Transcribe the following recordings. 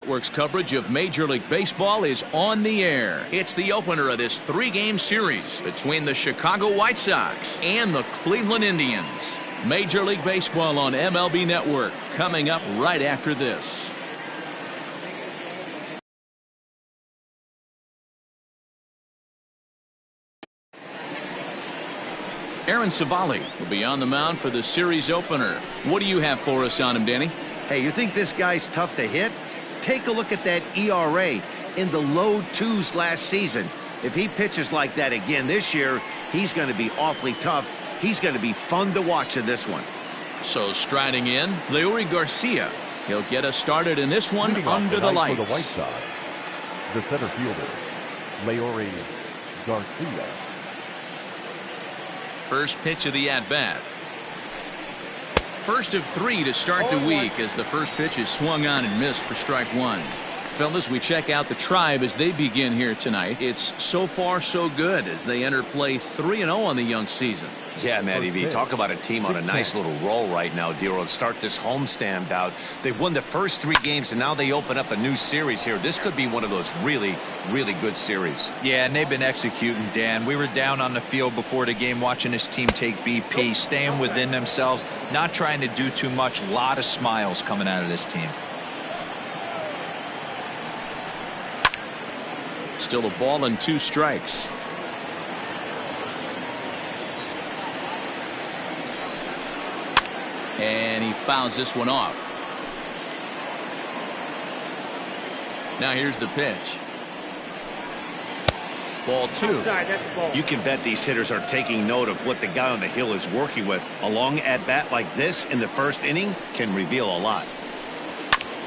Network's coverage of Major League Baseball is on the air. It's the opener of this 3-game series between the Chicago White Sox and the Cleveland Indians. Major League Baseball on MLB Network coming up right after this. Aaron Savali will be on the mound for the series opener. What do you have for us on him, Danny? Hey, you think this guy's tough to hit? Take a look at that ERA in the low 2s last season. If he pitches like that again this year, he's going to be awfully tough. He's going to be fun to watch in this one. So striding in, Leury Garcia. He'll get us started in this one under the lights. For the White Sox, the center fielder, Leury Garcia. First pitch of the at-bat. First of 3 to start the week as the first pitch is swung on and missed for strike 1. Fellas, we check out the Tribe as they begin here tonight. It's so far so good as they enter play 3-0 on the young season. Yeah, Matty V, talk about a team on a nice little roll right now, Dero. Start this homestand out. They've won the first 3 games, and now they open up a new series here. This could be one of those really, really good series. Yeah, and they've been executing, Dan. We were down on the field before the game watching this team take BP, staying within themselves, not trying to do too much. A lot of smiles coming out of this team. Still a ball and 2 strikes. And he fouls this one off. Now here's the pitch. Ball 2. You can bet these hitters are taking note of what the guy on the hill is working with. A long at-bat like this in the first inning can reveal a lot.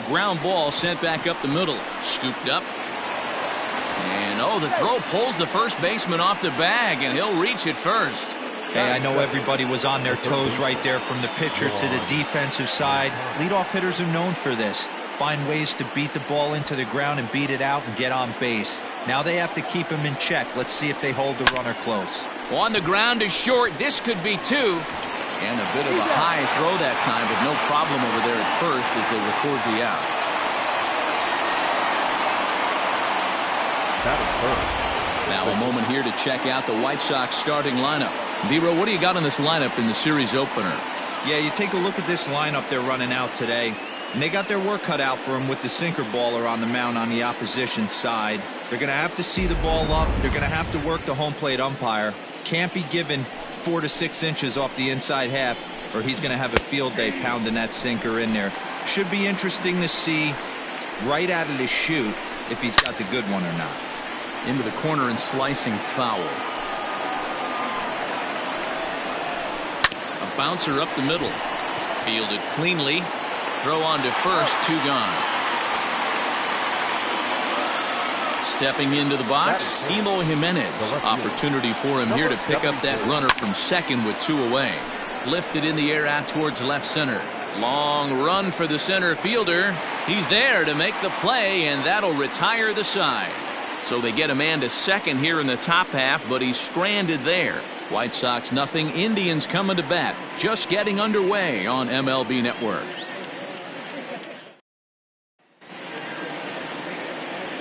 Ground ball sent back up the middle. Scooped up. And the throw pulls the first baseman off the bag, and he'll reach it first. Hey, I know everybody was on their toes right there from the pitcher to the defensive side. Leadoff hitters are known for this. Find ways to beat the ball into the ground and beat it out and get on base. Now they have to keep him in check. Let's see if they hold the runner close. On the ground to short. This could be 2. And a bit of a high throw that time, but no problem over there at first as they record the out. Now a moment here to check out the White Sox starting lineup. Dero, what do you got on this lineup in the series opener? Yeah, you take a look at this lineup they're running out today, and they got their work cut out for them with the sinker baller on the mound on the opposition side. They're going to have to see the ball up. They're going to have to work the home plate umpire. Can't be given 4 to 6 inches off the inside half, or he's going to have a field day pounding that sinker in there. Should be interesting to see right out of the chute if he's got the good one or not. Into the corner and slicing foul. A bouncer up the middle. Fielded cleanly. Throw on to first. 2 gone. Stepping into the box, Eloy Jimenez. Opportunity for him here to pick up that runner from second with 2 away. Lifted in the air out towards left center. Long run for the center fielder. He's there to make the play, and that'll retire the side. So they get a man to second here in the top half, but he's stranded there. White Sox nothing. Indians coming to bat. Just getting underway on MLB Network.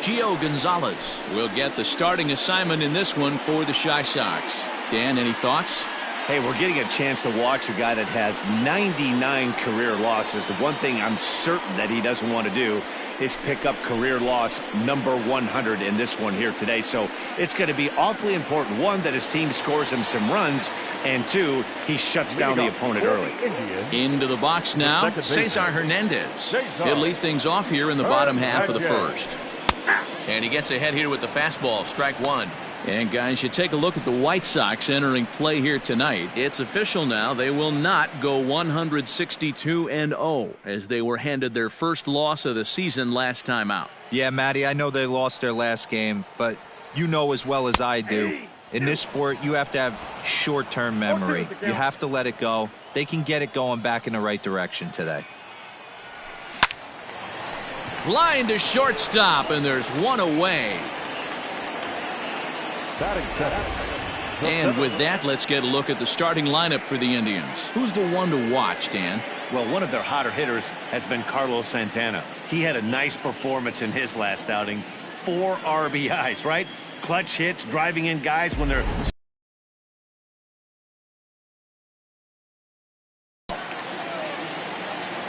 Gio Gonzalez will get the starting assignment in this one for the Chi Sox. Dan, any thoughts? Hey, we're getting a chance to watch a guy that has 99 career losses. The one thing I'm certain that he doesn't want to do is pick up career loss number 100 in this one here today. So it's going to be awfully important, 1, that his team scores him some runs, and 2, he shuts down the opponent early. Into the box now, Cesar Hernandez. He'll lead things off here in the bottom half of the first. And he gets ahead here with the fastball. Strike 1. And guys, you take a look at the White Sox entering play here tonight. It's official now. They will not go 162-0 as they were handed their first loss of the season last time out. Yeah, Matty, I know they lost their last game, but you know as well as I do, in this sport, you have to have short-term memory. You have to let it go. They can get it going back in the right direction today. Line to shortstop, and there's 1 away. And with that, let's get a look at the starting lineup for the Indians. Who's the one to watch, Dan? Well, one of their hotter hitters has been Carlos Santana. He had a nice performance in his last outing. 4 RBIs, right? Clutch hits, driving in guys when they're...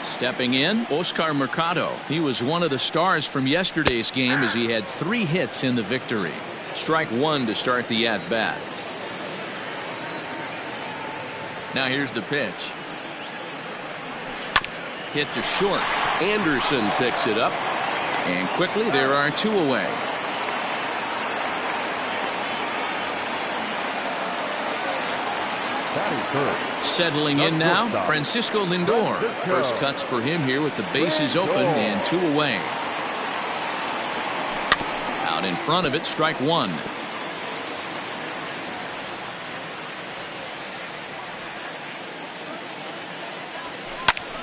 Stepping in, Oscar Mercado. He was one of the stars from yesterday's game as he had 3 hits in the victory. Strike 1 to start the at-bat. Now here's the pitch. Hit to short. Anderson picks it up. And quickly there are 2 away. Settling in now, Francisco Lindor. First cuts for him here with the bases open and 2 away. Out in front of it, strike 1.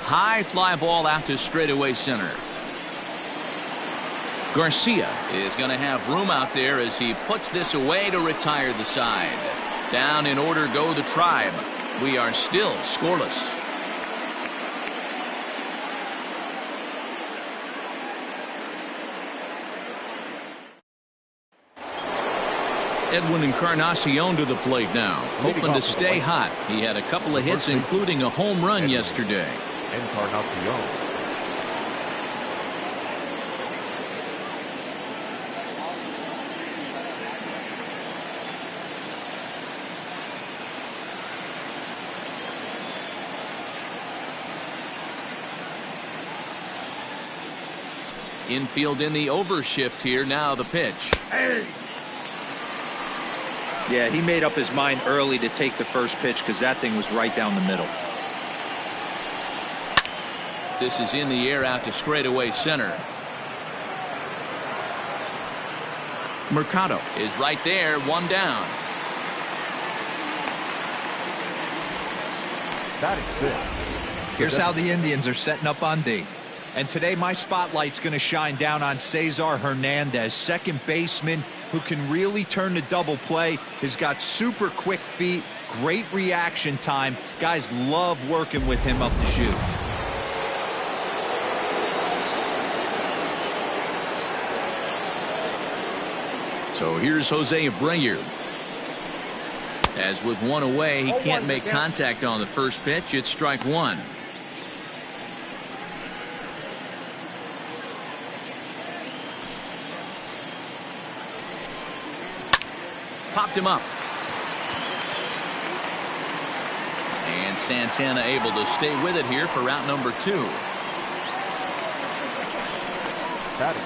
High fly ball out to straightaway center. Garcia is going to have room out there as he puts this away to retire the side. Down in order go the Tribe. We are still scoreless. Edwin Encarnacion to the plate now, hoping to stay hot. He had a couple of hits, including a home run yesterday. Encarnacion. Infield in the overshift here. Now the pitch. Yeah, he made up his mind early to take the first pitch because that thing was right down the middle. This is in the air out to straightaway center. Mercado is right there, 1 down. Here's how the Indians are setting up on D. And today my spotlight's going to shine down on Cesar Hernandez, second baseman who can really turn the double play. Has got super quick feet, great reaction time. Guys love working with him up the chute. So here's Jose Abreu. As with 1 away, he can't make contact on the first pitch. It's strike 1. Popped him up. And Santana able to stay with it here for route number 2.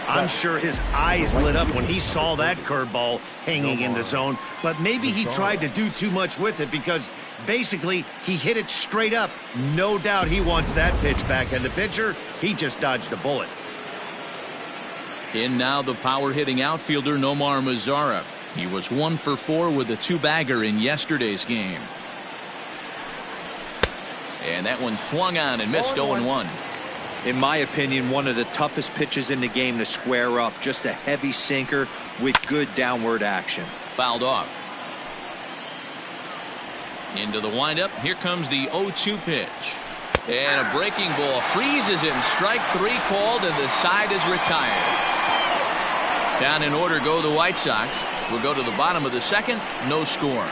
I'm sure his eyes lit up when he saw that curveball hanging in the zone, but maybe he tried to do too much with it because basically he hit it straight up. No doubt he wants that pitch back, and the pitcher, he just dodged a bullet. In now the power hitting outfielder Nomar Mazara. He was 1 for 4 with a 2-bagger in yesterday's game. And that one swung on and missed 0-1. In my opinion, one of the toughest pitches in the game to square up. Just a heavy sinker with good downward action. Fouled off. Into the windup. Here comes the 0-2 pitch. And a breaking ball freezes him. Strike 3 called, and the side is retired. Down in order go the White Sox. We'll go to the bottom of the second. No score.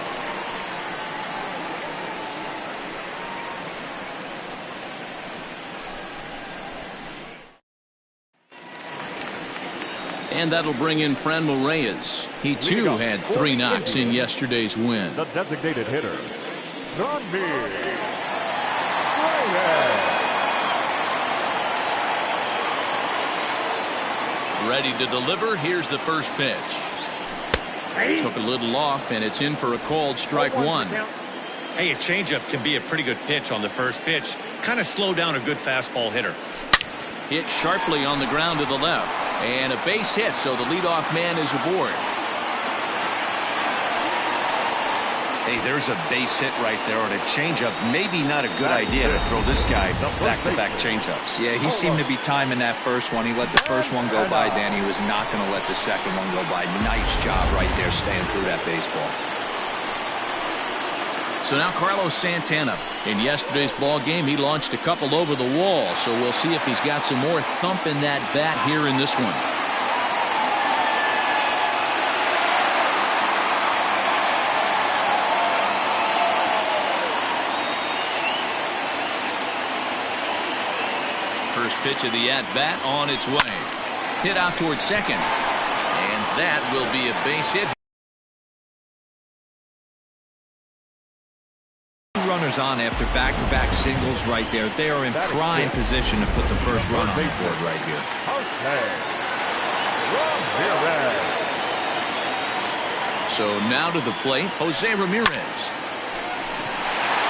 And that'll bring in Franmil Reyes. He too had 3 knocks in yesterday's win. The designated hitter, Franmil Reyes. Ready to deliver. Here's the first pitch. Took a little off, and it's in for a called strike 1. Hey, a changeup can be a pretty good pitch on the first pitch. Kind of slow down a good fastball hitter. Hit sharply on the ground to the left. And a base hit, so the leadoff man is aboard. Hey, there's a base hit right there on a changeup. Maybe not a good idea to throw this guy back-to-back changeups. Yeah, he seemed to be timing that first one. He let the first one go by, then he was not going to let the second one go by. Nice job right there staying through that baseball. So now Carlos Santana. In yesterday's ball game, he launched a couple over the wall. So we'll see if he's got some more thump in that bat here in this one. First pitch of the at-bat on its way. Hit out towards second. And that will be a base hit. Runners on after back-to-back singles right there. They are in prime position to put the first run on the board right here. So now to the plate, Jose Ramirez.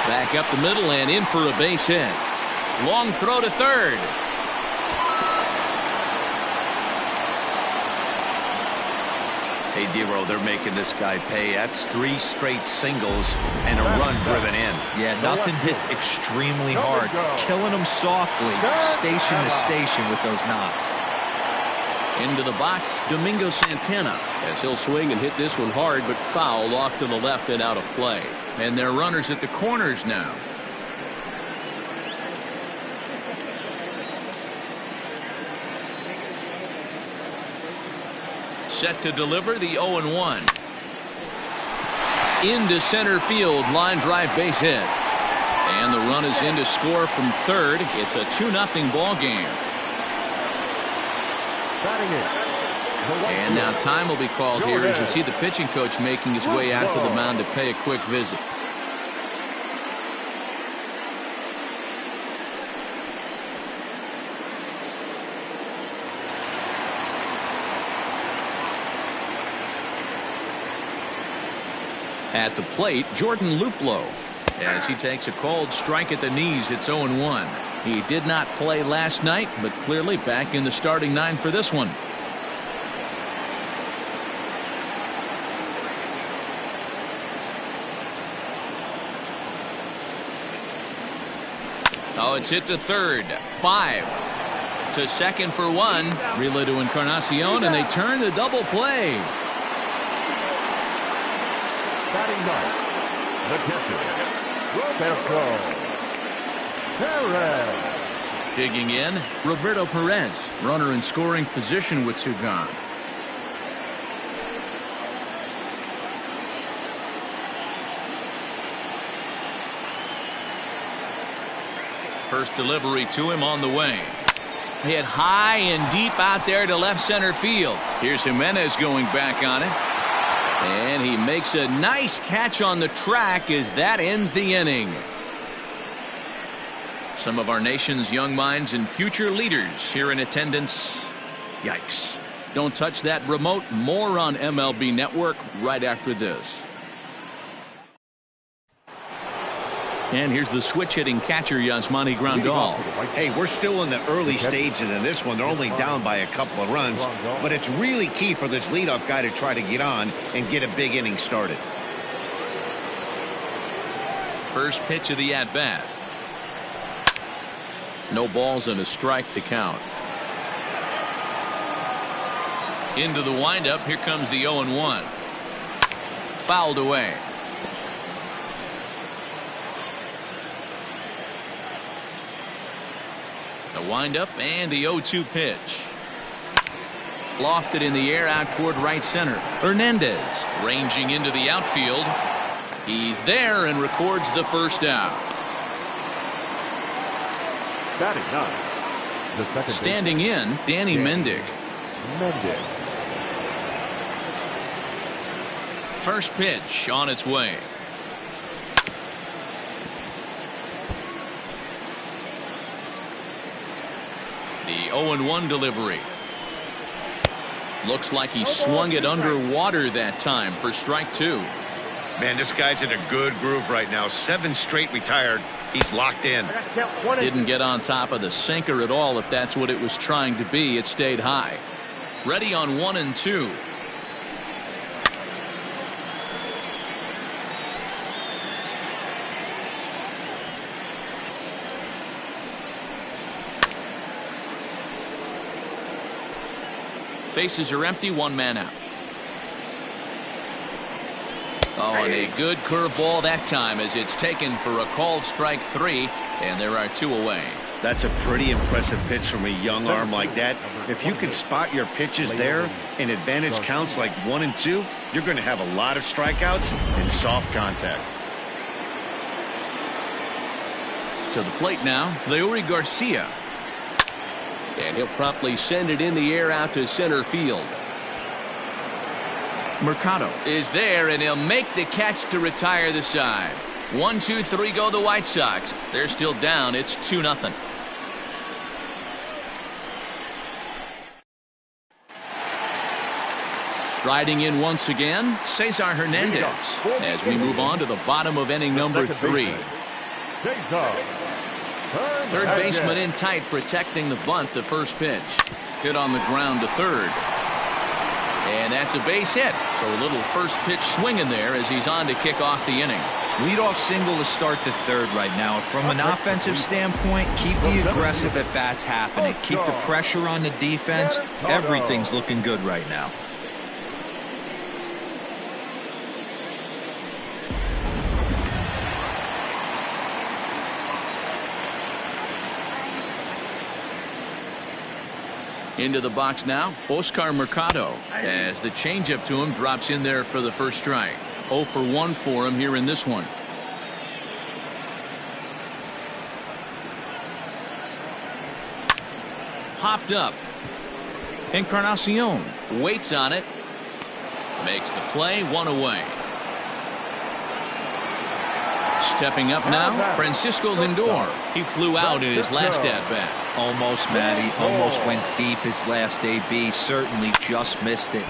Back up the middle and in for a base hit. Long throw to third. Hey, Dero, they're making this guy pay. That's 3 straight singles and a run driven in. Yeah, nothing hit extremely hard. Killing them softly, station to station with those knocks. Into the box, Domingo Santana. As he'll swing and hit this one hard, but foul off to the left and out of play. And they're runners at the corners now. Set to deliver the 0-1. Into center field, line drive base hit. And the run is in to score from third. It's a 2-0 ball game. And now time will be called here as you see the pitching coach making his way out to the mound to pay a quick visit. At the plate, Jordan Luplow. As he takes a cold strike at the knees, it's 0-1. He did not play last night, but clearly back in the starting 9 for this one. Oh, it's hit to third. 5 to second for 1. Relay to Encarnacion, and they turn the double play. Batting ninth, the catcher, Roberto Perez. Digging in, Roberto Perez, runner in scoring position with 2 gone. First delivery to him on the way. Hit high and deep out there to left center field. Here's Jimenez going back on it. And he makes a nice catch on the track as that ends the inning. Some of our nation's young minds and future leaders here in attendance. Yikes. Don't touch that remote. More on MLB Network right after this. And here's the switch hitting catcher, Yasmani Grandal. Hey, we're still in the early stages in this one. They're only down by a couple of runs, but it's really key for this leadoff guy to try to get on and get a big inning started. First pitch of the at-bat. No balls and a strike to count. Into the windup. Here comes the 0-1. Fouled away. The windup and the 0-2 pitch. Lofted in the air out toward right center. Hernandez ranging into the outfield. He's there and records the first out. Batting ninth, the second Standing in, Danny Mendick. First pitch on its way. The 0-1 delivery. Looks like he swung it underwater that time for strike 2. Man, this guy's in a good groove right now. 7 straight retired. He's locked in. Didn't get on top of the sinker at all. If that's what it was trying to be, it stayed high. Ready on 1 and 2. Bases are empty, 1 man out. Oh, and a good curveball that time as it's taken for a called strike 3, and there are 2 away. That's a pretty impressive pitch from a young arm like that. If you can spot your pitches there and advantage counts like 1 and 2, you're going to have a lot of strikeouts and soft contact. To the plate now, Leury Garcia. And he'll promptly send it in the air out to center field. Mercado is there, and he'll make the catch to retire the side. 1, 2, 3 go the White Sox. They're still down. It's 2-0. Striding in once again, Cesar Hernandez, as we move on to the bottom of inning number 3. Third baseman in tight, protecting the bunt. The first pitch hit on the ground to third. And that's a base hit. So a little first pitch swinging there as he's on to kick off the inning. Leadoff single to start the third right now. From an offensive standpoint, keep the aggressive at-bats happening. Keep the pressure on the defense. Everything's looking good right now. Into the box now, Oscar Mercado, as the changeup to him drops in there for the first strike. 0 for 1 for him here in this one. Hopped up. Encarnacion waits on it. Makes the play, 1 away. Stepping up now, Francisco Lindor. He flew out in his last at-bat. Almost, Matty. Almost went deep his last AB. Certainly just missed it.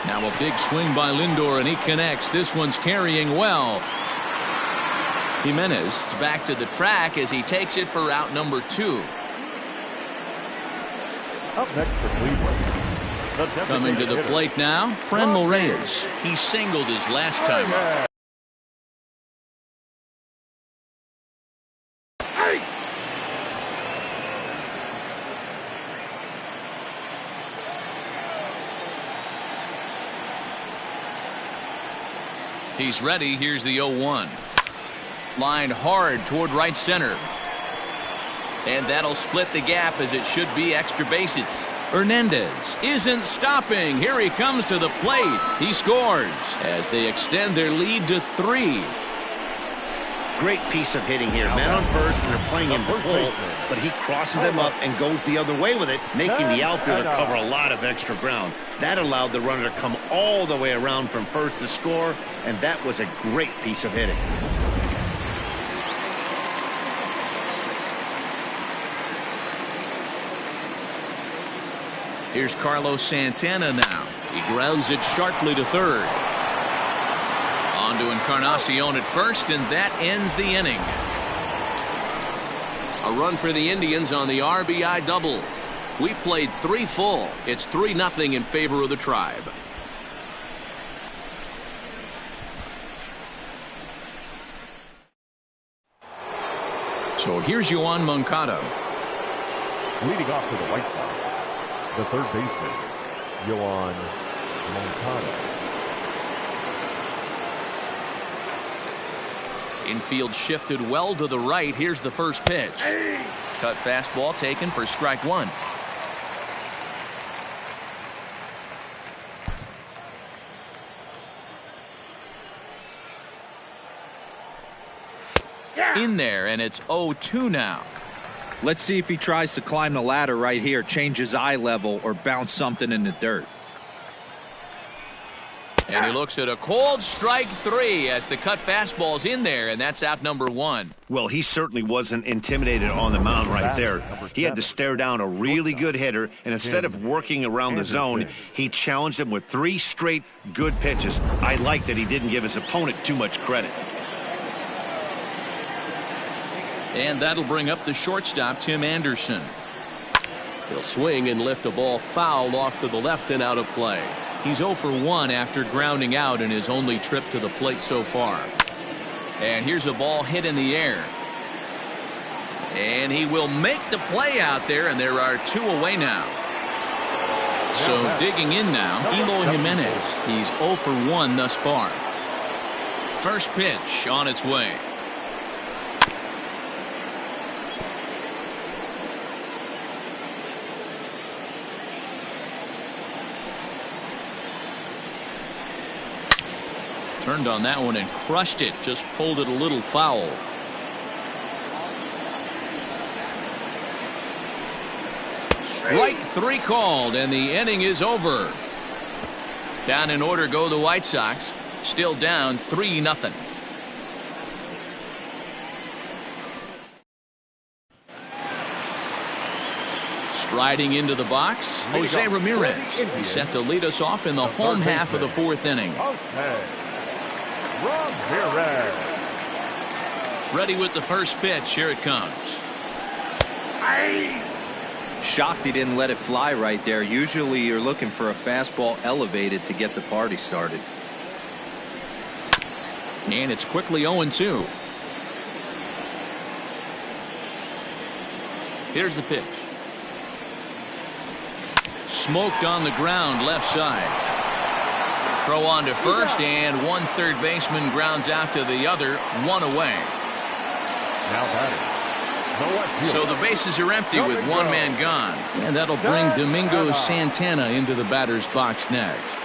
Now a big swing by Lindor, and he connects. This one's carrying well. Jimenez is back to the track as he takes it for out number 2. Up next for Cleveland. Coming to the plate now, Fran Reyes. He singled his last time up. He's ready. Here's the 0-1. Lined hard toward right center. And that'll split the gap as it should be extra bases. Hernandez isn't stopping. Here he comes to the plate. He scores as they extend their lead to 3. Great piece of hitting here. Man on first, and they're playing him to pull, but he crosses them up and goes the other way with it, making the outfielder cover a lot of extra ground. That allowed the runner to come all the way around from first to score, and that was a great piece of hitting. Here's Carlos Santana now. He grounds it sharply to third. On to Encarnacion at first, and that ends the inning. A run for the Indians on the RBI double. We played 3 full. It's 3-0 in favor of the Tribe. So here's Yoan Moncada. Leading off to the White Sox, the third baseman, Yoan Moncada. Infield shifted well to the right. Here's the first pitch. Cut fastball taken for strike 1. In there, and it's 0-2 now. Let's see if he tries to climb the ladder right here, change his eye level, or bounce something in the dirt. And he looks at a cold strike 3 as the cut fastball's in there, and that's out number 1. Well, he certainly wasn't intimidated on the mound right there. He had to stare down a really good hitter, and instead of working around the zone, he challenged him with 3 straight good pitches. I like that he didn't give his opponent too much credit. And that'll bring up the shortstop, Tim Anderson. He'll swing and lift a ball foul off to the left and out of play. He's 0 for 1 after grounding out in his only trip to the plate so far. And here's a ball hit in the air. And he will make the play out there, and there are 2 away now. So digging in now, Eloy Jimenez. He's 0 for 1 thus far. First pitch on its way. Turned on that one and crushed it. Just pulled it a little foul. Strike 3 called, and the inning is over. Down in order go the White Sox. Still down 3-0. Striding into the box, Jose Ramirez. He's set to lead us off in the home half of the 4th inning. Ramirez. Ready with the first pitch. Here it comes. Shocked he didn't let it fly right there. Usually you're looking for a fastball elevated to get the party started. And it's quickly 0-2. Here's the pitch. Smoked on the ground left side. Throw on to first, and one third baseman grounds out to the other, 1 away. Now batting. So the bases are empty with 1 man gone. And that'll bring Domingo Santana into the batter's box next.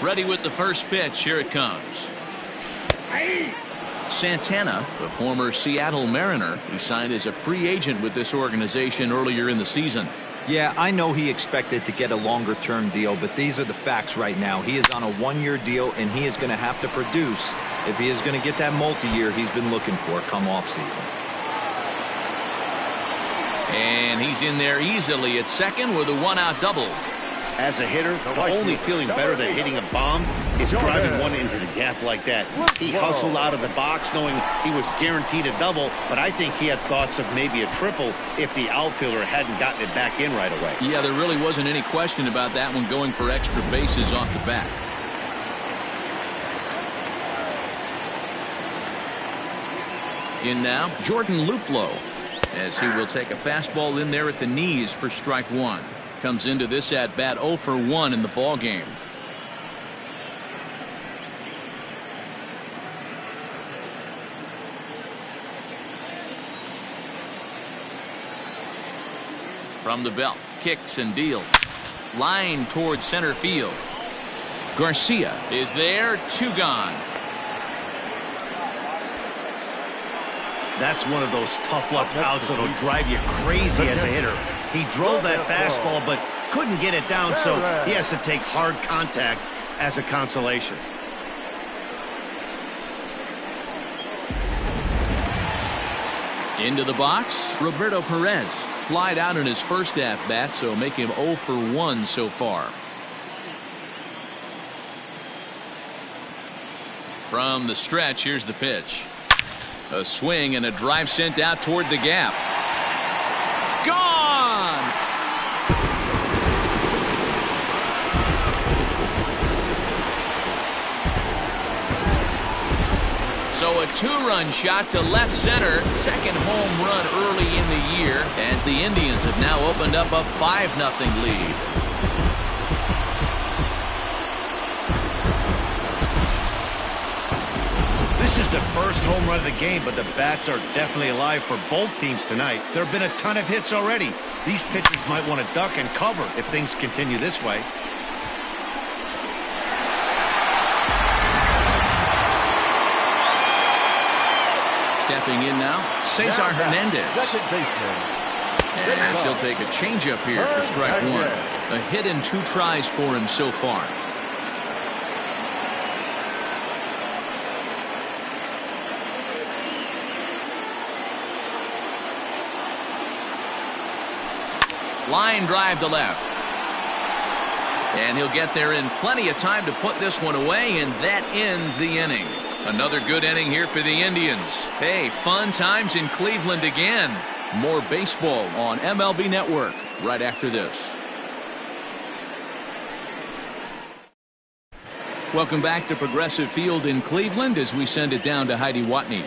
Ready with the first pitch. Here it comes. Santana, the former Seattle Mariner, he signed as a free agent with this organization earlier in the season. Yeah, I know he expected to get a longer-term deal, but these are the facts right now. He is on a 1-year deal, and he is going to have to produce if he is going to get that multi-year he's been looking for come off-season. And he's in there easily at second with a 1-out double. As a hitter, the only feeling better than hitting a bomb is driving one into the gap like that. He hustled out of the box knowing he was guaranteed a double, but I think he had thoughts of maybe a triple if the outfielder hadn't gotten it back in right away. Yeah, there really wasn't any question about that one going for extra bases off the bat. In now, Jordan Luplow, as he will take a fastball in there at the knees for strike 1. Comes into this at bat 0 for 1 in the ball game. From the belt, kicks and deals. Line towards center field. Garcia is there, 2 gone. That's one of those tough luck outs that'll drive you crazy as a hitter. He drove that fastball but couldn't get it down, so he has to take hard contact as a consolation. Into the box, Roberto Perez. Flied out in his first at-bat, so make him 0 for 1 so far. From the stretch, here's the pitch. A swing and a drive sent out toward the gap. Gone! So a 2-run shot to left center. Second home run early in the year as the Indians have now opened up a 5-0 lead. This is the first home run of the game, but the bats are definitely alive for both teams tonight. There have been a ton of hits already. These pitchers might want to duck and cover if things continue this way. Stepping in now, Cesar Hernandez. And he'll take a changeup here for strike 1. A hit and 2 tries for him so far. Line drive to left. And he'll get there in plenty of time to put this one away, and that ends the inning. Another good inning here for the Indians. Hey, fun times in Cleveland again. More baseball on MLB Network right after this. Welcome back to Progressive Field in Cleveland as we send it down to Heidi Watney.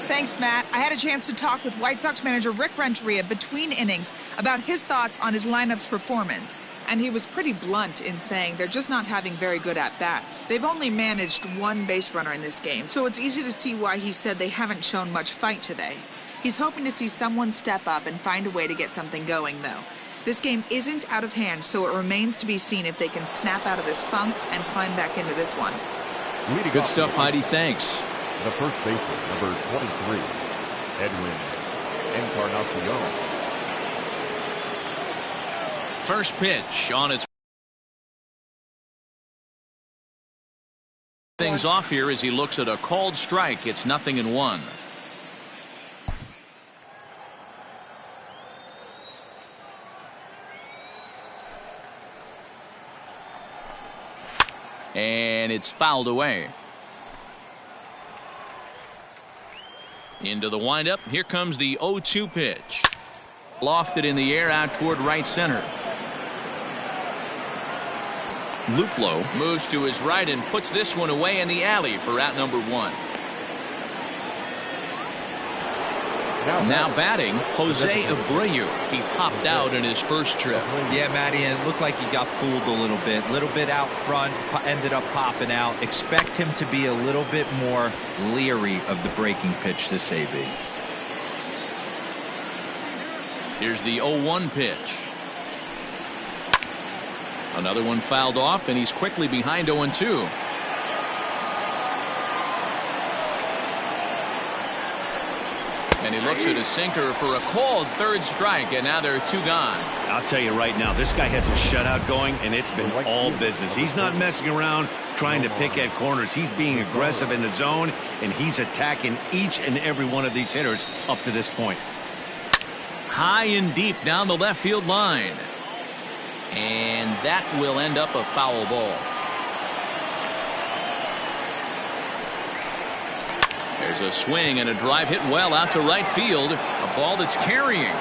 Thanks, Matt. I had a chance to talk with White Sox manager Rick Renteria between innings about his thoughts on his lineup's performance. And he was pretty blunt in saying they're just not having very good at-bats. They've only managed one base runner in this game, so it's easy to see why he said they haven't shown much fight today. He's hoping to see someone step up and find a way to get something going, though. This game isn't out of hand, so it remains to be seen if they can snap out of this funk and climb back into this one. Good stuff, Heidi. Thanks. The first baseman, number 23, Edwin Encarnacion. First pitch on its things off here as he looks at a called strike. It's 0-1. And it's fouled away. Into the windup. Here comes the 0-2 pitch. Lofted in the air out toward right center. Luplow moves to his right and puts this one away in the alley for out number 1. Now batting, Jose Abreu. He popped out in his first trip. Yeah, Matty, and it looked like he got fooled a little bit out front, ended up popping out. Expect him to be a little bit more leery of the breaking pitch this AB. Here's the 0-1 pitch. Another one fouled off, and he's quickly behind 0-2. And he looks at a sinker for a called third strike, and now there are 2 gone. I'll tell you right now, this guy has a shutout going, and it's been all business. He's not messing around trying to pick at corners. He's being aggressive in the zone, and he's attacking each and every one of these hitters up to this point. High and deep down the left field line. And that will end up a foul ball. There's a swing and a drive hit well out to right field. A ball that's carrying.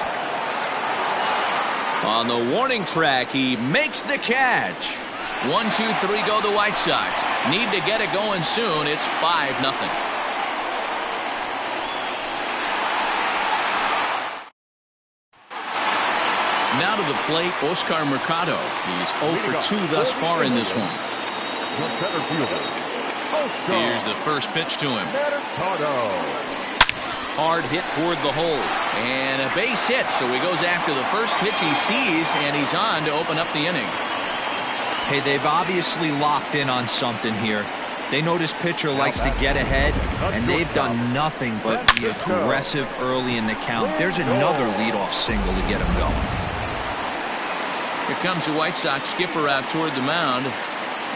On the warning track, he makes the catch. 1, 2, 3 go the White Sox. Need to get it going soon. It's 5-0. Now to the plate, Oscar Mercado. He's 0 for 2 thus far in this one. Here's the first pitch to him. Hard hit toward the hole. And a base hit, so he goes after the first pitch he sees, and he's on to open up the inning. Hey, they've obviously locked in on something here. They know this pitcher likes to get ahead, and they've done nothing but be aggressive early in the count. There's another leadoff single to get him going. Here comes the White Sox skipper out toward the mound.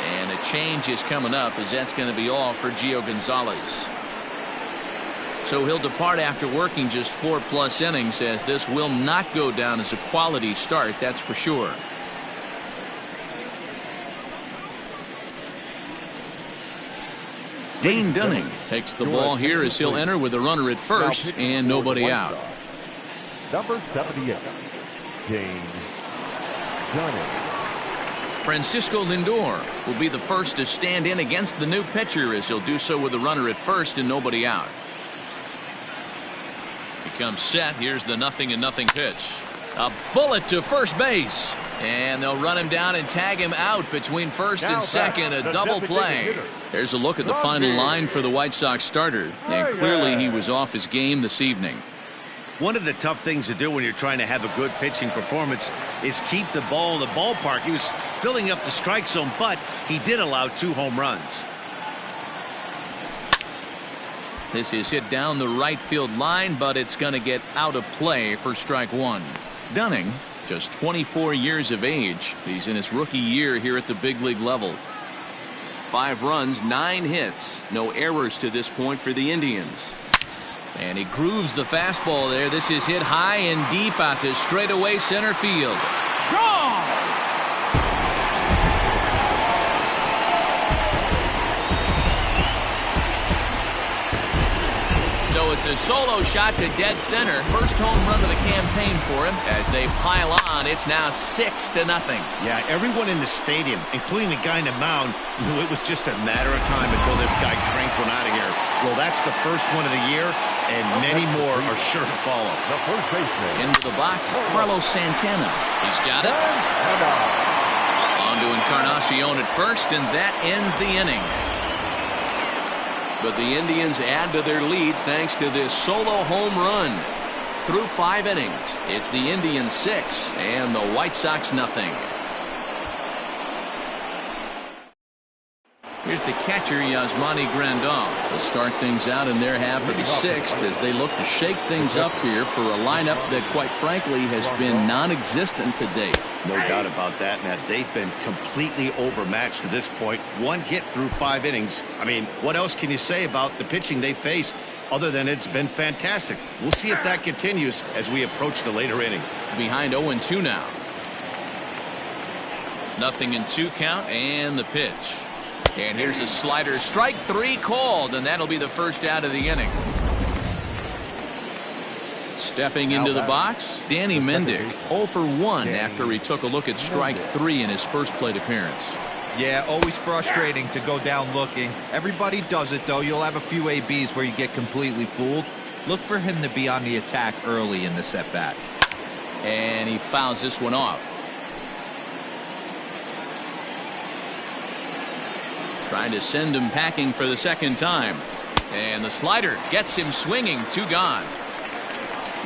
And a change is coming up, as that's going to be all for Gio Gonzalez. So he'll depart after working just 4+ innings, as this will not go down as a quality start, that's for sure. Dane Dunning takes the ball here as he'll enter with a runner at first and nobody out. Number 78, Dane Dunning. Francisco Lindor will be the first to stand in against the new pitcher, as he'll do so with a runner at first and nobody out. He comes set. Here's the 0-0 pitch. A bullet to first base. And they'll run him down and tag him out between first and second. A double play. There's a look at the final line for the White Sox starter. And clearly he was off his game this evening. One of the tough things to do when you're trying to have a good pitching performance is keep the ball in the ballpark. He was filling up the strike zone, but he did allow 2 home runs. This is hit down the right field line, but it's going to get out of play for strike 1. Dunning, just 24 years of age. He's in his rookie year here at the big league level. 5 runs, 9 hits, no errors to this point for the Indians. And he grooves the fastball there. This is hit high and deep out to straightaway center field. Gone! So it's a solo shot to dead center. First home run of the campaign for him. As they pile on, it's now 6-0. Yeah, everyone in the stadium, including the guy in the mound, knew it was just a matter of time until this guy cranked one out of here. Well, that's the first one of the year, and many more are sure to follow. The first baseman. Into the box, Carlos Santana. He's got it. On to Encarnacion at first, and that ends the inning. But the Indians add to their lead thanks to this solo home run. Through 5 innings, it's the Indians 6 and the White Sox nothing. Here's the catcher, Yasmani Grandal, to start things out in their half of the 6th as they look to shake things up here for a lineup that, quite frankly, has been non-existent to date. No doubt about that, Matt. They've been completely overmatched to this point. 1 hit through 5 innings. I mean, what else can you say about the pitching they faced other than it's been fantastic? We'll see if that continues as we approach the later inning. Behind 0-2 now. 0-2 count and the pitch. And here's a slider. Strike 3 called, and that'll be the first out of the inning. Stepping into the box, Danny Mendick, 0 for 1 after he took a look at strike 3 in his first plate appearance. Yeah, always frustrating to go down looking. Everybody does it, though. You'll have a few ABs where you get completely fooled. Look for him to be on the attack early in the at-bat. And he fouls this one off. Trying to send him packing for the second time. And the slider gets him swinging. 2 gone.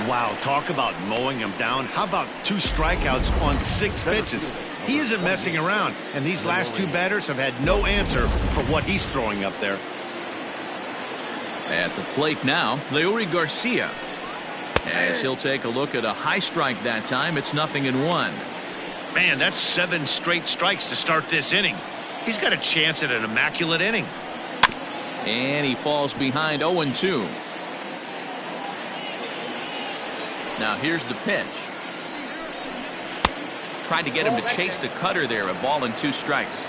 Wow, talk about mowing him down. How about 2 strikeouts on 6 pitches? He isn't messing around, and these last 2 batters have had no answer for what he's throwing up there. At the plate now, Leury Garcia. As he'll take a look at a high strike that time, it's 0-1. Man, that's 7 straight strikes to start this inning. He's got a chance at an immaculate inning. And he falls behind 0-2. Now here's the pitch. Tried to get him to chase the cutter there, a ball and 2 strikes.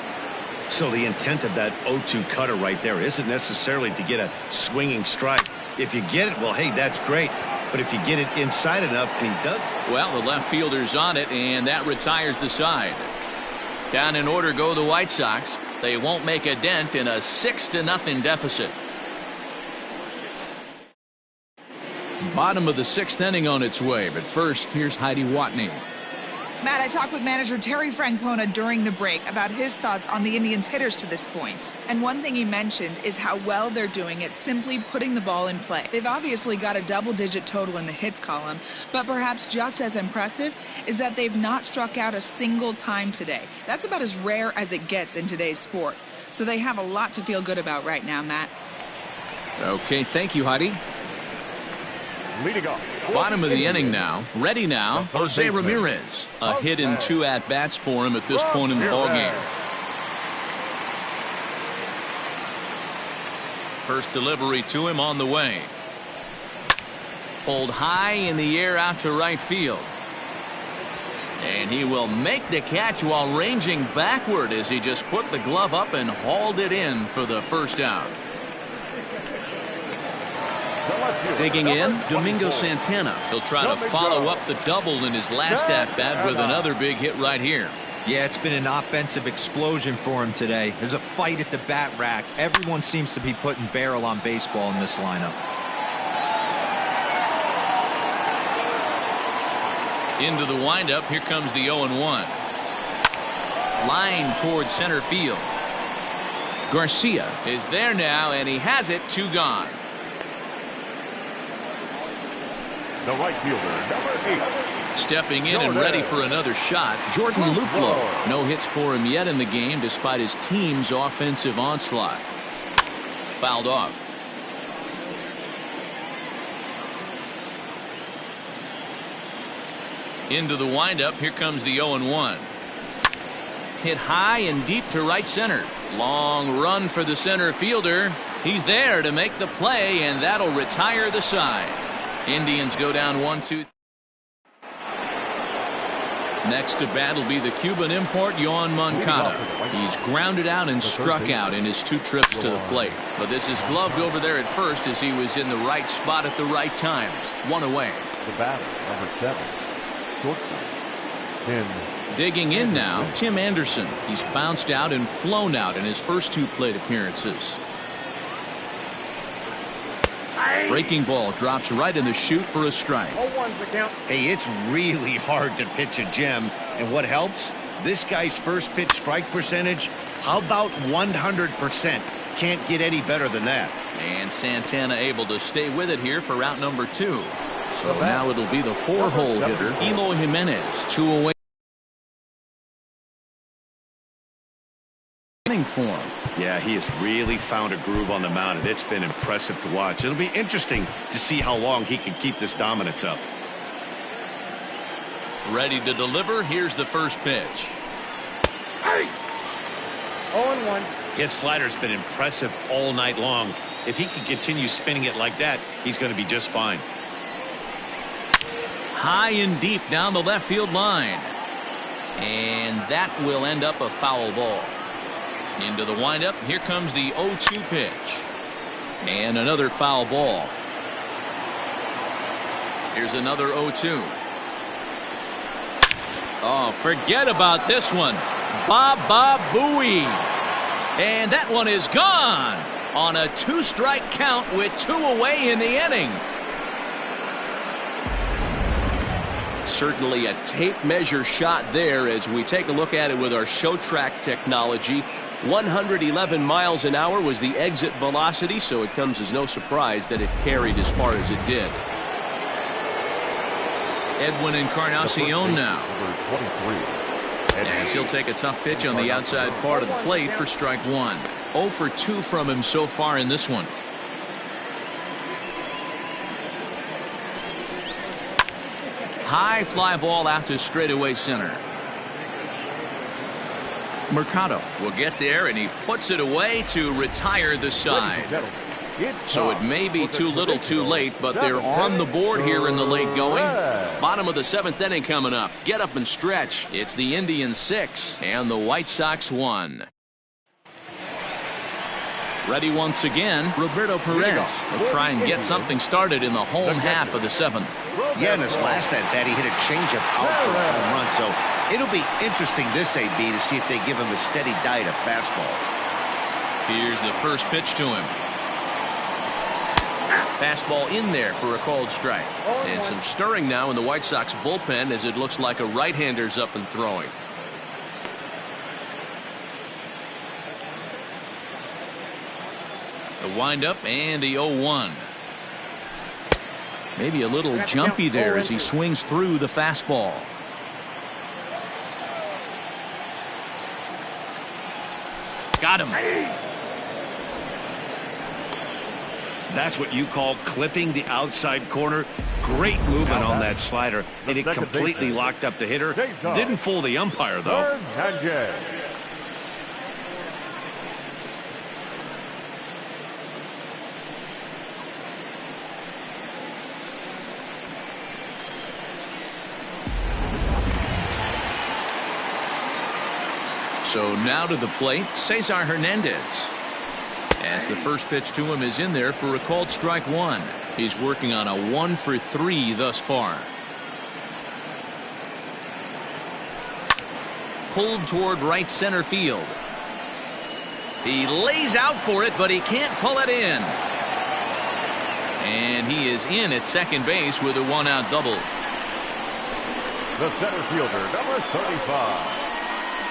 So the intent of that 0-2 cutter right there isn't necessarily to get a swinging strike. If you get it, well, hey, that's great. But if you get it inside enough, and he does. Well, the left fielder's on it, and that retires the side. Down in order go the White Sox. They won't make a dent in a 6-0 deficit. Bottom of the 6th inning on its way, but first, here's Heidi Watney. Matt, I talked with manager Terry Francona during the break about his thoughts on the Indians' hitters to this point. And one thing he mentioned is how well they're doing at simply putting the ball in play. They've obviously got a double-digit total in the hits column, but perhaps just as impressive is that they've not struck out a single time today. That's about as rare as it gets in today's sport. So they have a lot to feel good about right now, Matt. Okay, thank you, Heidi. Leading off. Bottom of the inning now. Ready now, Jose Ramirez. A hit in 2 at-bats for him at this point in the ballgame. First delivery to him on the way. Pulled high in the air out to right field. And he will make the catch while ranging backward as he just put the glove up and hauled it in for the first out. Digging in, Domingo Santana. He'll try to follow up the double in his last at-bat with another big hit right here. Yeah, it's been an offensive explosion for him today. There's a fight at the bat rack. Everyone seems to be putting barrel on baseball in this lineup. Into the windup, here comes the 0-1. Line towards center field. Garcia is there now, and he has it. 2 gone. The right fielder, number 8. Stepping in and ready for another shot, Jordan Luplow. No hits for him yet in the game despite his team's offensive onslaught. Fouled off. Into the windup, here comes the 0-1. Hit high and deep to right center. Long run for the center fielder. He's there to make the play, and that'll retire the side. Indians go down 1-2. Next to bat will be the Cuban import, Yoan Moncada. He's grounded out and struck out in his 2 trips to the plate. But this is gloved over there at first as he was in the right spot at the right time. 1 away. The batter, number 7, shortstop, Tim. Digging in now, Tim Anderson. He's bounced out and flown out in his first 2 plate appearances. Breaking ball drops right in the chute for a strike. Hey, it's really hard to pitch a gem. And what helps? This guy's first pitch strike percentage, how about 100%? Can't get any better than that. And Santana able to stay with it here for route number 2. So now it'll be the 4-hole hitter, Eloy Jimenez. 2 away. Form. Yeah, he has really found a groove on the mound, and it's been impressive to watch. It'll be interesting to see how long he can keep this dominance up. Ready to deliver. Here's the first pitch. Hey. 0-1. His slider's been impressive all night long. If he can continue spinning it like that, he's going to be just fine. High and deep down the left field line. And that will end up a foul ball. Into the windup. Here comes the 0-2 pitch. And another foul ball. Here's another 0-2. Oh, forget about this one. Baba Booey. And that one is gone on a 2-strike count with 2 away in the inning. Certainly a tape measure shot there as we take a look at it with our show track technology. 111 miles an hour was the exit velocity, so it comes as no surprise that it carried as far as it did. Edwin Encarnacion now. As he'll take a tough pitch on the outside part of the plate for strike 1. 0 for 2 from him so far in this one. High fly ball out to straightaway center. Mercado will get there, and he puts it away to retire the side. So it may be too little too late, but they're on the board here in the late going. Bottom of the 7th inning coming up. Get up and stretch. It's the Indians 6 and the White Sox 1. Ready once again, Roberto Perez will try and get something started in the home half of the 7th. Yeah, in his last at bat, he hit a changeup out for a home run, so it'll be interesting this AB to see if they give him a steady diet of fastballs. Here's the first pitch to him. Fastball in there for a called strike. And some stirring now in the White Sox bullpen as it looks like a right-hander's up and throwing. The windup and the 0-1. Maybe a little jumpy there as he swings through the fastball. Got him. That's what you call clipping the outside corner. Great movement on that slider, and it completely locked up the hitter. Didn't fool the umpire, though. So now to the plate, Cesar Hernandez. As the first pitch to him is in there for a called strike 1. He's working on a 1 for 3 thus far. Pulled toward right center field. He lays out for it, but he can't pull it in. And he is in at second base with a 1-out double. The center fielder, number 35.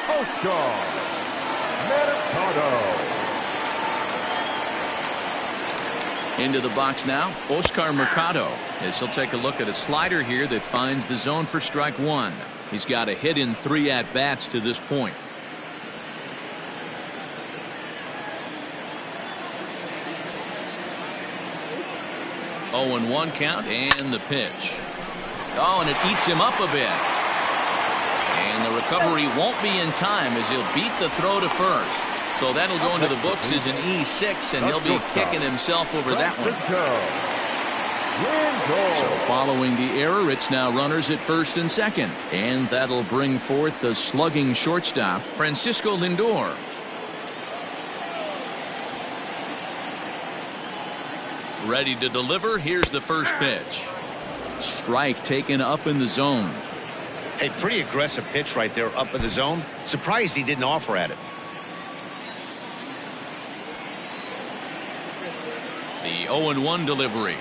Oscar Mercado. Into the box now, Oscar Mercado, as he'll take a look at a slider here that finds the zone for strike 1. He's got a hit in 3 at-bats to this point. Oh, and 1 count and the pitch. Oh, and it eats him up a bit. And the recovery won't be in time as he'll beat the throw to first. So that'll go into the books as an E6, and he'll be kicking himself over that one. So following the error, it's now runners at first and second. And that'll bring forth the slugging shortstop, Francisco Lindor. Ready to deliver. Here's the first pitch. Strike taken up in the zone. Hey, pretty aggressive pitch right there up in the zone. Surprised he didn't offer at it. The 0-1 delivery.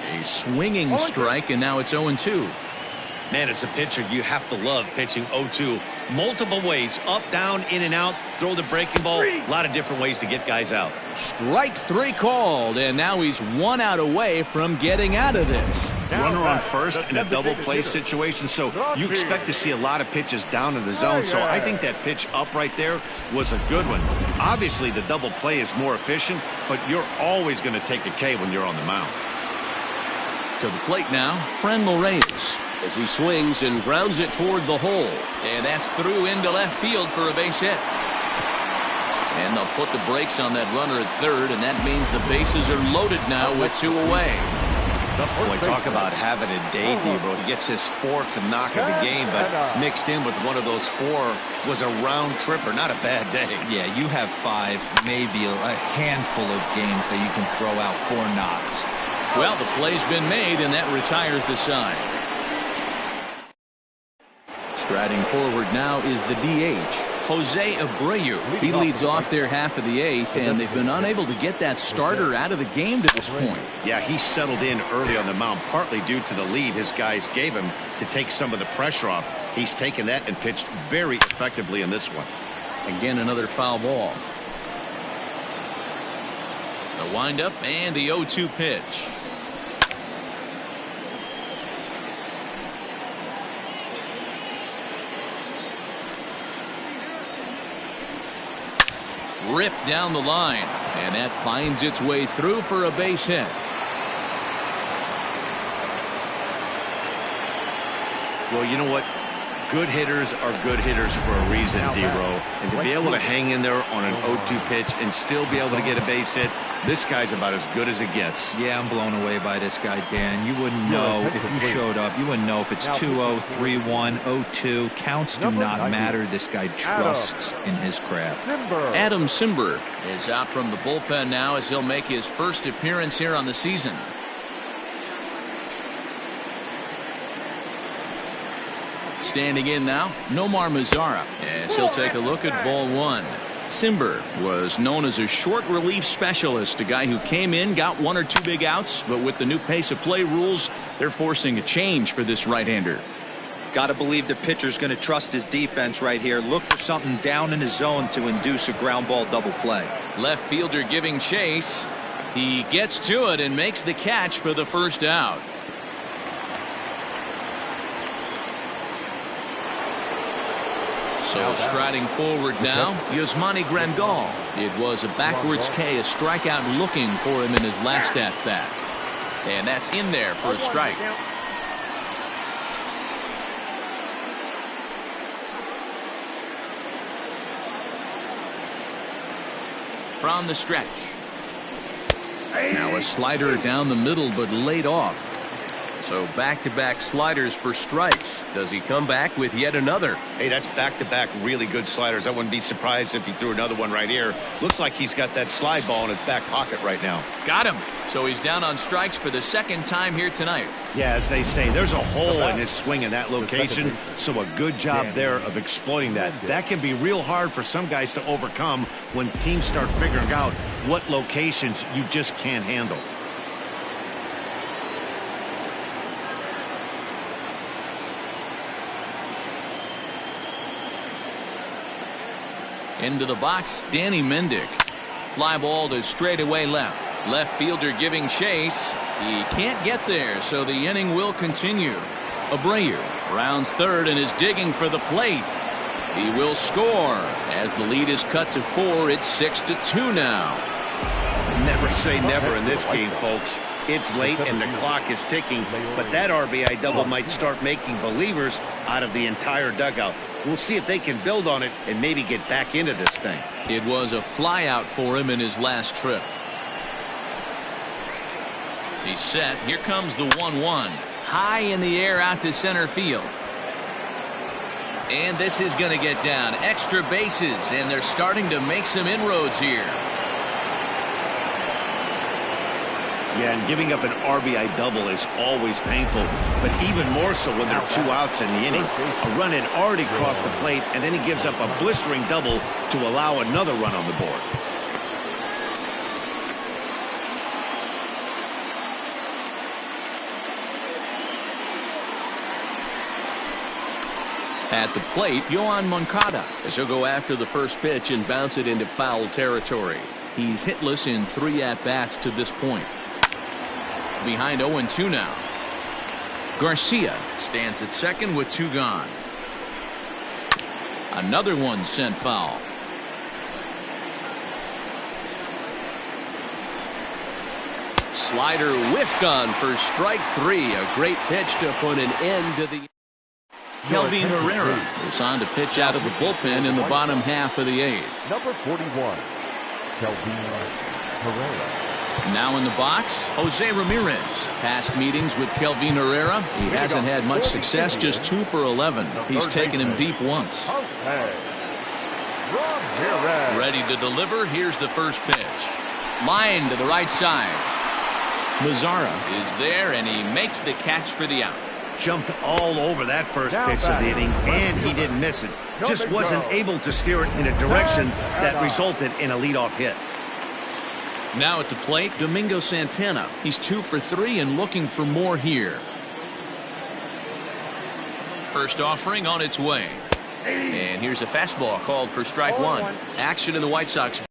A swinging strike, and now it's 0-2. Man, as a pitcher, you have to love pitching 0-2 multiple ways. Up, down, in and out. Throw the breaking ball. A lot of different ways to get guys out. Strike 3 called, and now he's 1 out away from getting out of this. Runner on first in a double play situation, so you expect to see a lot of pitches down in the zone. So I think that pitch up right there was a good one. Obviously, the double play is more efficient, but you're always going to take a K when you're on the mound. To the plate now, Franmil Reyes, as he swings and grounds it toward the hole. And that's through into left field for a base hit. And they'll put the brakes on that runner at third, and that means the bases are loaded now with 2 away. Boy, talk about having a day, Debo. He gets his 4th knock of the game, but mixed in with one of those 4 was a round tripper. Not a bad day. Yeah, you have 5, maybe a handful of games that you can throw out 4 knocks. Well, the play's been made, and that retires the side. Striding forward now is the DH, Jose Abreu. He leads off their half of the 8th, and they've been unable to get that starter out of the game to this point. Yeah, he settled in early on the mound, partly due to the lead his guys gave him to take some of the pressure off. He's taken that and pitched very effectively in this one. Again, another foul ball. The windup and the 0-2 pitch. Ripped down the line, and that finds its way through for a base hit. Well, you know what? Good hitters are good hitters for a reason, D-Row. And to be able to hang in there on an 0-2 pitch and still be able to get a base hit, this guy's about as good as it gets. Yeah, I'm blown away by this guy, Dan. You wouldn't know if you showed up. You wouldn't know if it's 2-0, 3-1, 0-2. Counts do not matter. This guy trusts in his craft. Adam Simber is out from the bullpen now as he'll make his first appearance here on the season. Standing in now, Nomar Mazara, as he'll take a look at ball 1. Simber was known as a short relief specialist, a guy who came in, got 1 or 2 big outs, but with the new pace of play rules, they're forcing a change for this right-hander. Got to believe the pitcher's going to trust his defense right here. Look for something down in his zone to induce a ground ball double play. Left fielder giving chase. He gets to it and makes the catch for the first out. So striding forward now, Yasmani Grandal. It was a backwards K, a strikeout looking for him in his last at-bat. And that's in there for a strike. From the stretch. Now a slider down the middle, but laid off. So back-to-back sliders for strikes. Does he come back with yet another? Hey, that's back-to-back really good sliders. I wouldn't be surprised if he threw another one right here. Looks like he's got that slide ball in his back pocket right now. Got him. So he's down on strikes for the 2nd time here tonight. Yeah, as they say, there's a hole in his swing in that location. So a good job there of exploiting that. That can be real hard for some guys to overcome when teams start figuring out what locations you just can't handle. Into the box, Danny Mendick. Fly ball to straightaway left. Left fielder giving chase. He can't get there, so the inning will continue. Abreu rounds third and is digging for the plate. He will score. As the lead is cut to 4, it's 6-2 now. Never say never in this game, folks. It's late and the clock is ticking, but that RBI double might start making believers out of the entire dugout. We'll see if they can build on it and maybe get back into this thing. It was a flyout for him in his last trip. He's set. Here comes the 1-1. High in the air out to center field. And this is going to get down. Extra bases, and they're starting to make some inroads here. Yeah, and giving up an RBI double is always painful, but even more so when there are 2 outs in the inning. A run had already crossed the plate, and then he gives up a blistering double to allow another run on the board. At the plate, Yohan Moncada, as he'll go after the first pitch and bounce it into foul territory. He's hitless in 3 at-bats to this point. Behind 0-2 now. Garcia stands at second with 2 gone. Another one sent foul. Slider whiffed on for strike 3. A great pitch to put an end to the... Kelvin Herrera is on to pitch out of the bullpen in the bottom half of the 8th. Number 41, Kelvin Herrera. Now in the box, Jose Ramirez. Past meetings with Kelvin Herrera, he hasn't had much success, just 2 for 11. He's taken him deep once. Ready to deliver. Here's the first pitch. Line to the right side. Mazzara is there, and he makes the catch for the out. Jumped all over that first pitch of the inning, and he didn't miss it. Just wasn't able to steer it in a direction that resulted in a leadoff hit. Now at the plate, Domingo Santana. He's 2 for 3 and looking for more here. First offering on its way. And here's a fastball called for strike 1. Action in the White Sox.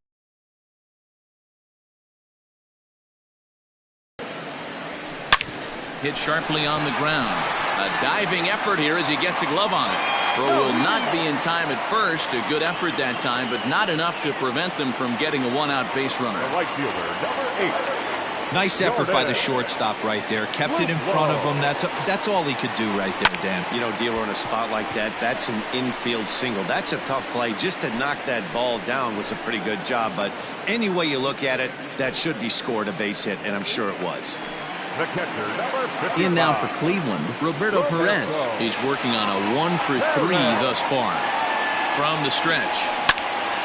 Hit sharply on the ground. A diving effort here as he gets a glove on it. Throw will not be in time at first. A good effort that time, but not enough to prevent them from getting a 1-out base runner. The right fielder, number 8. Nice effort by the shortstop right there. Kept it in front of him. That's all he could do right there, Dan. You know, dealer in a spot like that, that's an infield single. That's a tough play. Just to knock that ball down was a pretty good job. But any way you look at it, that should be scored a base hit, and I'm sure it was. The catcher, number 55. In now for Cleveland, Roberto Perez. He's working on a 1 for 3 thus far. From the stretch.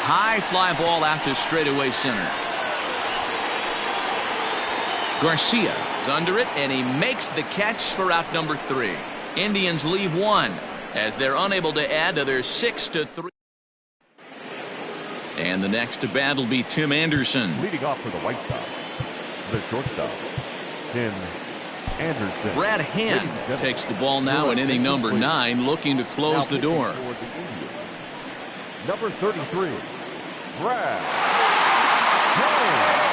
High fly ball out to straightaway center. Garcia is under it, and he makes the catch for out number 3. Indians leave 1 as they're unable to add to their 6-3. And the next to bat will be Tim Anderson. Leading off for the White Sox, the shortstop, Tim Anderson. Brad Hand takes the ball now in inning number 9, looking to close the door. Number 33, Brad Hand.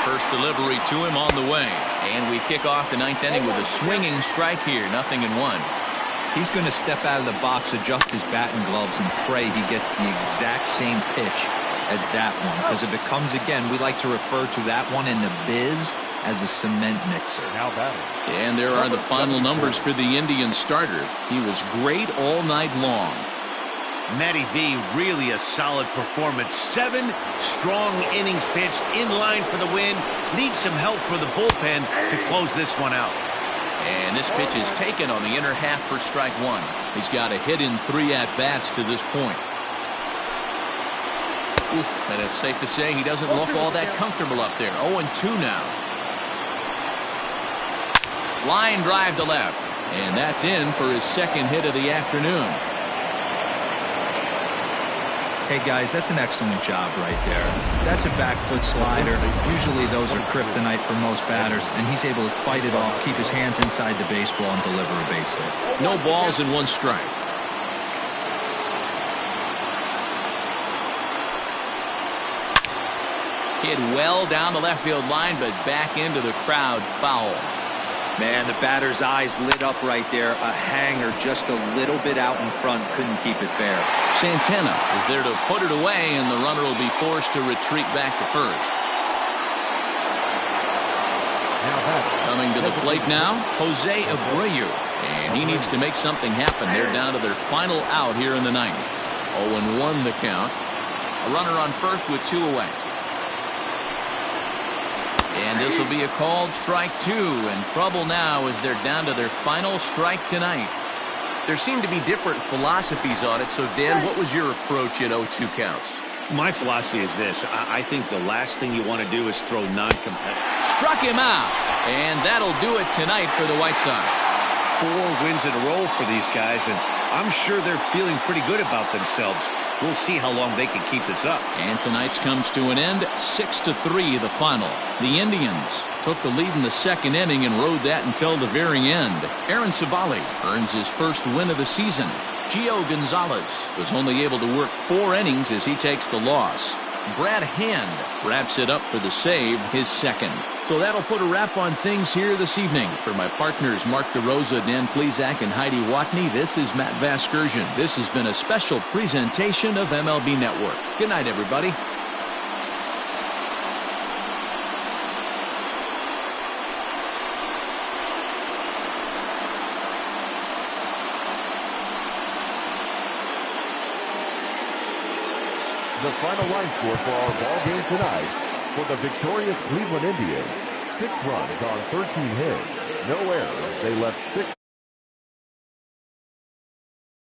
First delivery to him on the way. And we kick off the 9th inning with a swinging strike here. 0-1. He's going to step out of the box, adjust his batting gloves, and pray he gets the exact same pitch as that one. Because if it comes again, we like to refer to that one in the biz as a cement mixer. Now batting. And there are the final numbers for the Indian starter. He was great all night long. Matty V, really a solid performance. 7 strong innings pitched, in line for the win. Needs some help for the bullpen to close this one out. And this pitch is taken on the inner half for strike 1. He's got a hit in 3 at-bats to this point. Oof, and it's safe to say he doesn't look all that comfortable up there. 0-2 now. Line drive to left. And that's in for his 2nd hit of the afternoon. Hey guys, that's an excellent job right there. That's a back foot slider. Usually those are kryptonite for most batters, and he's able to fight it off, keep his hands inside the baseball, and deliver a base hit. No balls and 1 strike. Hit well down the left field line, but back into the crowd, foul. Man, the batter's eyes lit up right there. A hanger just a little bit out in front, couldn't keep it fair. Santana is there to put it away, and the runner will be forced to retreat back to first. Coming to the plate now, Jose Abreu. And he needs to make something happen. They're down to their final out here in the 9th. 0-1 the count. A runner on first with 2 away. And this will be a called strike 2, and trouble now as they're down to their final strike tonight. There seem to be different philosophies on it. So, Dan, what was your approach in 0-2 counts? My philosophy is this. I think the last thing you want to do is throw non-competitive. Struck him out, and that'll do it tonight for the White Sox. 4 wins in a row for these guys, and I'm sure they're feeling pretty good about themselves. We'll see how long they can keep this up. And tonight's comes to an end, 6-3 the final. The Indians took the lead in the second inning and rode that until the very end. Aaron Savali earns his first win of the season. Gio Gonzalez was only able to work 4 innings as he takes the loss. Brad Hand wraps it up for the save, his second. So that'll put a wrap on things here this evening. For my partners Mark DeRosa, Dan Plesac, and Heidi Watney, this is Matt Vasgersian. This has been a special presentation of MLB Network. Good night, everybody. The final line score for our ball game tonight: for the victorious Cleveland Indians, 6 runs on 13 hits, no errors. They left 6